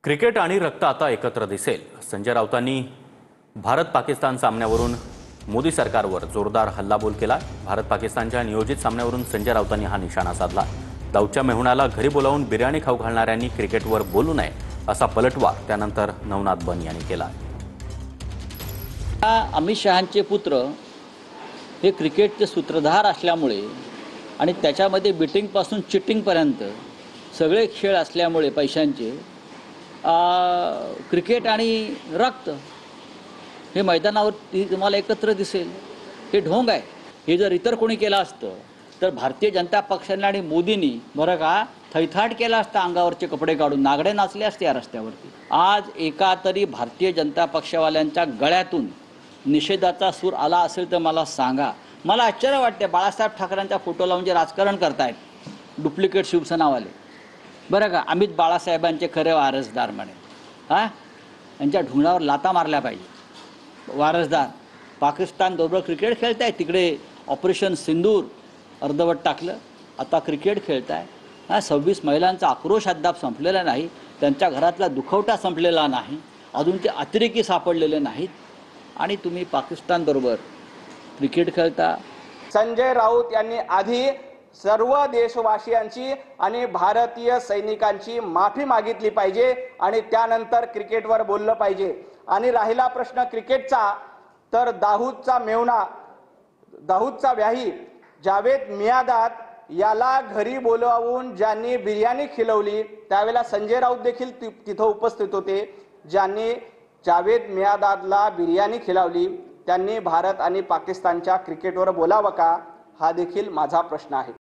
Cricket आणि रक्त आता एकत्र दिसेल. संजय राऊतांनी भारत पाकिस्तान सामन्यावरून मोदी सरकारवर जोरदार हल्लाबोल केला. भारत पाकिस्तानच्या नियोजित सामन्यावरून संजय राऊतांनी हा निशाणा साधला. दाऊदच्या मेहुणाला घरी बोलावून बिर्याणी खाऊ घालणाऱ्यांनी क्रिकेटवर बोलू नये असा पलटवार त्यानंतर नवनाथ बन यांनी केला. अमित शहांचे पुत्र हे क्रिकेटचे सूत्रधार असल्यामुळे आणि त्याच्यामध्ये बेटिंगपासून चिटिंगपर्यंत सगळे खेळ असल्यामुळे पैशांचे क्रिकेट आणि रक्त हे मैदानावर तुम्हाला एकत्र दिसेल. हे ढोंग आहे. हे जर इतर कोणी केलं असतं तर भारतीय जनता पक्षाने आणि मोदींनी बरं का थैथाट केला असता. अंगावरचे कपडे काढून नागडे नाचले असते या रस्त्यावरती. आज एका तरी भारतीय जनता पक्षवाल्यांच्या गळ्यातून निषेधाचा सूर आला असेल तर मला सांगा. मला आश्चर्य वाटते बाळासाहेब ठाकरेंचा फोटो लावून जे राजकारण करतायत डुप्लिकेट शिवसेनावाले, बरं का, अमित बाळासाहेबांचे खरे वारसदार म्हणे. यांच्या ढुंगणावर लाता मारल्या पाहिजे. वारसदार पाकिस्तानबरोबर क्रिकेट खेळताय. तिकडे ऑपरेशन सिंदूर अर्धवट टाकलं. आता क्रिकेट खेळताय. 26 महिलांचा आक्रोश अद्याप संपलेला नाही. त्यांच्या घरातला दुखवटा संपलेला नाही. अजून ते अतिरेकी सापडलेले नाहीत आणि तुम्ही पाकिस्तानबरोबर क्रिकेट खेळता. संजय राऊत यांनी आधी सर्व देशवासियांची आणि भारतीय सैनिकांची माफी मागितली पाहिजे आणि त्यानंतर क्रिकेटवर बोललं पाहिजे. आणि राहिला प्रश्न क्रिकेटचा, तर दाऊदचा मेहुणा, दाऊदचा व्याही जावेद मियादाद याला घरी बोलावून ज्यांनी बिर्याणी खिलवली त्यावेळेला संजय राऊत देखील तिथं उपस्थित होते. ज्यांनी जावेद मियादादला बिर्याणी खिलवली त्यांनी भारत आणि पाकिस्तानच्या क्रिकेटवर बोलावं का, हा देखील माझा प्रश्न आहे.